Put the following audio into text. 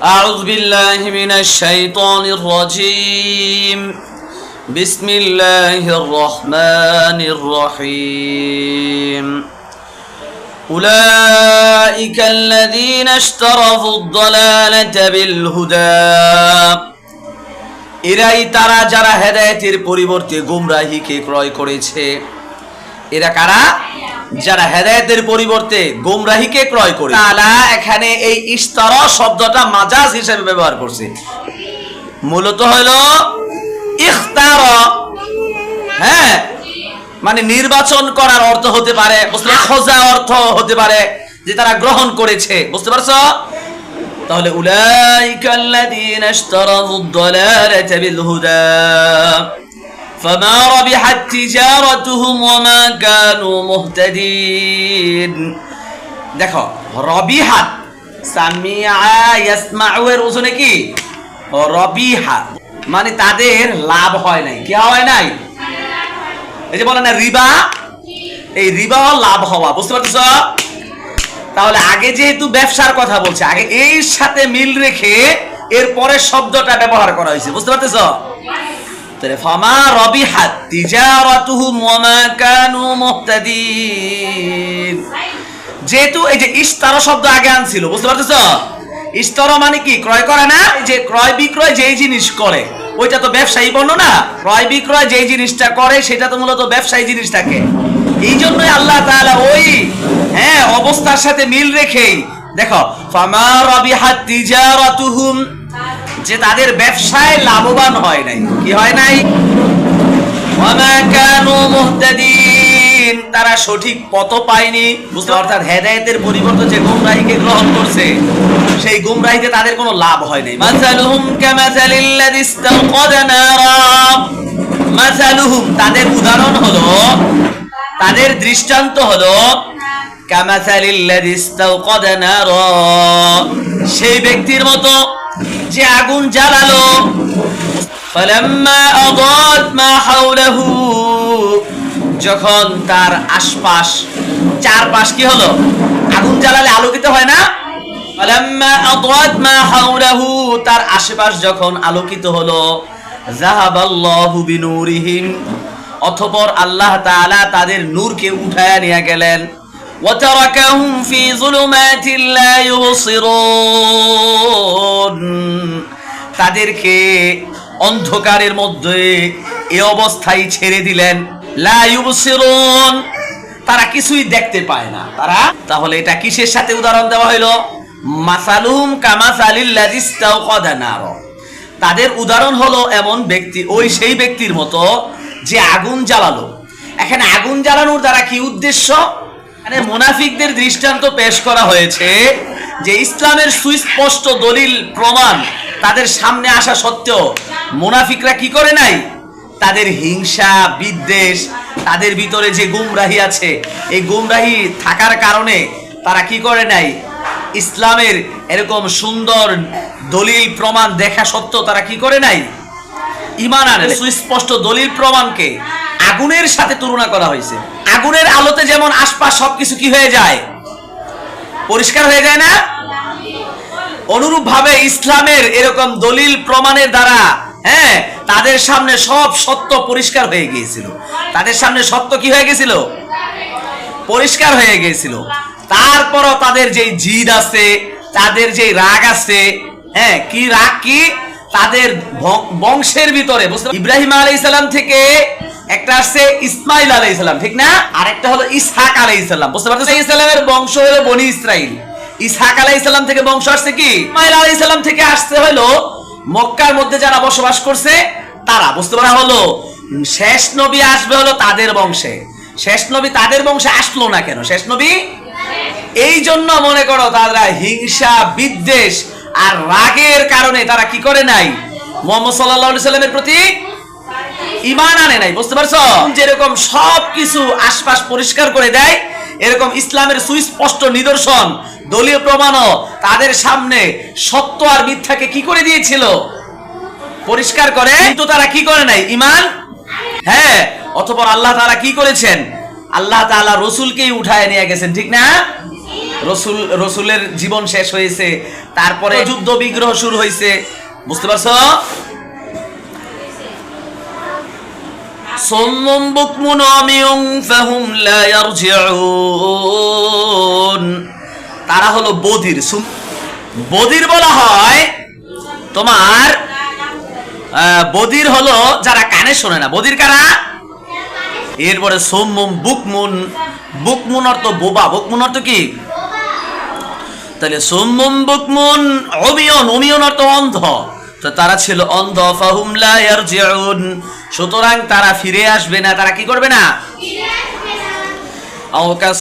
أعوذ بالله من الشيطان الرجيم بسم الله الرحمن الرحيم أولئك الذين اشتروا الضلالة بالهدى এরাই তারা যারা হেদায়েতের পরিবর্তে গোমরাহিকে ক্রয় করেছে। এরা কারা? যারা হেদায়েতের পরিবর্তে গোমরাহিকে ক্রয় করে। তাআলা এখানে এই ইশতারা শব্দটা মাজাজ হিসেবে ব্যবহার করছে। মূলত হলো ইখতারা, হ্যাঁ, মানে নির্বাচন করার অর্থ হতে পারে, খোঁজা অর্থ হতে পারে যে তারা গ্রহণ করেছে। বুঝতে পারছো? তাহলে উলাইকাল্লাযীনা ইশতারাউদ দালালাতা বিল হুদা ফামা রাবিহাত তিজারাতুহুম ওয়ামা কানু মুহতাদিন। দেখো, রাবিহাত সামিআ ইয়াসমাউ এর ওজনে কি? রাবিহা, মানে তাদের লাভ হয় নাই। কি হয় নাই? এই যে বলে না রিবা, এই রিবা লাভ হওয়া। বুঝতে পারছো? তাহলে আগে যেহেতু ব্যবসার কথা বলছে, আগে এর সাথে মিল রেখে এর পরের শব্দটা ব্যবহার করা হয়েছে। বুঝতে পারতেছো? তাহলে ফামা রাবিহাত তিজারাতুহুম ওয়ামা কানু মুহতাদিন, যেহেতু এই যে ইশতারা শব্দ আগে আনছিল। বুঝতে পারতেছো? ইশতারা মানে কি? ক্রয় করে না? যে ক্রয় বিক্রয় যেই জিনিস করে ওইটা তো ব্যবসায়ী পণ্য না। ক্রয় বিক্রয় যেই জিনিসটা করে সেটা তো মূলত ব্যবসায়ী জিনিস থাকে। এই জন্যই আল্লাহ তাআলা ওই অবস্থার সাথে মিল রেখেই দেখো ফামা রাবিহাত তিজারাতুহুম, যে তাদের ব্যবসায় লাভবান হয় নাই। কি হয় নাই? ওয়ামা কানু মুহতাদিন, তারা সঠিক পথ পায়নি। বুঝতে? অর্থাৎ হেদায়েতের পরিবর্তে যে গোমরাহিকে গ্রহণ করছে সেই গোমরাহিতে তাদের কোনো লাভ হয় নাই। মাসালুহুম কামাসালিল্লাযী ইসতাওকাদা নারা, মাসালুহুম তাদের উদাহরণ হলো, তাদের দৃষ্টান্ত হলো কামাসালিল্লাযী ইসতাওকাদা নারা, সেই ব্যক্তির মতো যে আগুন জ্বালালো। ফালাম্মা আদাত মা হাওলাহু, যখন তার আশপাশ চারপাশ কি হলো? আগুন জ্বালালে আলোকিত হয় না? ফালাম্মা আদাত মা হাওলাহু, তার আশেপাশ যখন আলোকিত হলো, যাহাবাল্লাহু বিনূরিহিম, অতঃপর আল্লাহ তাআলা তাদের নূরকে উঠায়া নিয়ে গেলেন। ওয়া তারাকাহুম ফি যুলুমাতিন লা ইউবসিরুন, তাদেরকে অন্ধকারের মধ্যে এই অবস্থায় ছেড়ে দিলেন। লা ইউবসিরুন, তারা কিছুই দেখতে পায় না তারা। তাহলে এটা কিসের সাথে উদাহরণ দেওয়া হলো? মাসালুহুম কামাসালিল্লাযী ইসতাওকাদা নারা, তাদের উদাহরণ হলো এমন ব্যক্তি, ওই সেই ব্যক্তির মতো যে আগুন জ্বালালো। এখানে আগুন জ্বালানোর দ্বারা কি উদ্দেশ্য? মানে মুনাফিকদের দৃষ্টান্ত পেশ করা হয়েছে যে ইসলামের সুস্পষ্ট দলিল প্রমাণ তাদের সামনে আসা সত্ত্বেও মুনাফিকরা কি করে নাই? তাদের হিংসা বিদ্বেষ, তাদের ভিতরে যে গুমরাহি আছে, এই গুমরাহি থাকার কারণে তারা কি করে নাই? ইসলামের এরকম সুন্দর দলিল প্রমাণ দেখা সত্ত্বেও তারা কি করে নাই? ঈমান আনে। সুস্পষ্ট দলিল প্রমাণকে আগুনের সাথে তুলনা করা হয়েছে। আগুনের আলোতে যেমন আশপাশ সবকিছু কি হয়ে যায়? পরিষ্কার হয়ে যায় না? অনুরূপ ভাবে ইসলামের এরকম দলিল প্রমাণের দ্বারা তাদের সামনে সব সত্য পরিষ্কার হয়ে গিয়েছিল। তাদের সামনে সত্য কি হয়ে গেছিল? পরিষ্কার হয়ে গিয়েছিল। তারপরও তাদের যে জিদ আছে, তাদের যে রাগ আছে, কি রাগ? কি তাদের বংশের ভিতরে। ইব্রাহিম আলাইহিস সালাম থেকে একটা আসছে ইসমাইল আলাইহিস সালাম, ঠিক না? আর একটা হলো ইসহাক আলাইহিস সালাম। বুঝতে পারছেন? ইসলামের বংশ হলো বনি ইসরাইল। ইসহাক আলাইহিস সালাম থেকে বংশ আসছে কি? ইসমাইল আলাইহিস সালাম থেকে আসছে হলো মক্কার মধ্যে যারা বসবাস করছে তারা। বুঝতে পারা হলো শেষ নবী আসবে হলো তাদের বংশে। শেষ নবী তাদের বংশে আসলো না কেন? শেষ নবী এই জন্য মনে করো তারা হিংসা বিদ্বেষ আর রাগের কারণে তারা কি করে নাই? মুহাম্মদ সাল্লাল্লাহু আলাইহি সাল্লামের প্রতি ঈমান আনে নাই। বুঝতে পারছো? যেরকম সবকিছু আশপাশ পরিষ্কার করে দেয়, এরকম ইসলামের সুস্পষ্ট নিদর্শন দলীয় প্রমাণও তাদের সামনে সত্য আর মিথ্যাকে কি করে দিয়েছিল? পরিষ্কার করে। কিন্তু তারা কি করে নাই? ঈমান। অতঃপর আল্লাহ তাআলা কি করেছেন? আল্লাহ তাআলা রাসূলকেই উঠায় নিয়ে গেছেন, ঠিক না? রসুলের জীবন শেষ হয়েছে, তারপরে যুদ্ধ বিগ্রহ শুরু হয়েছে, বুঝতে পারছো? সুম্মুম বুকমুন উমিয়ুন ফাহুম লা ইয়ারজিউন, তারা হলো বধির। বধির বলা হয় তোমার, বধির হলো যারা কানে শোনে না, বধির কারা? এরপরে সুম্মুম বুকমুন, বুকমুন অর্থ বোবা, বুকমুন অর্থ কি? তাহলে সুম্মুম বুকমুন উমিয়ুন, উমিয়ুন অর্থ অন্ধ, তো তারা ছিল অন্ধ। ফাহুম লা ইয়ারজিউন, সুতরাং তারা ফিরে আসবে না। তারা কি করবে না?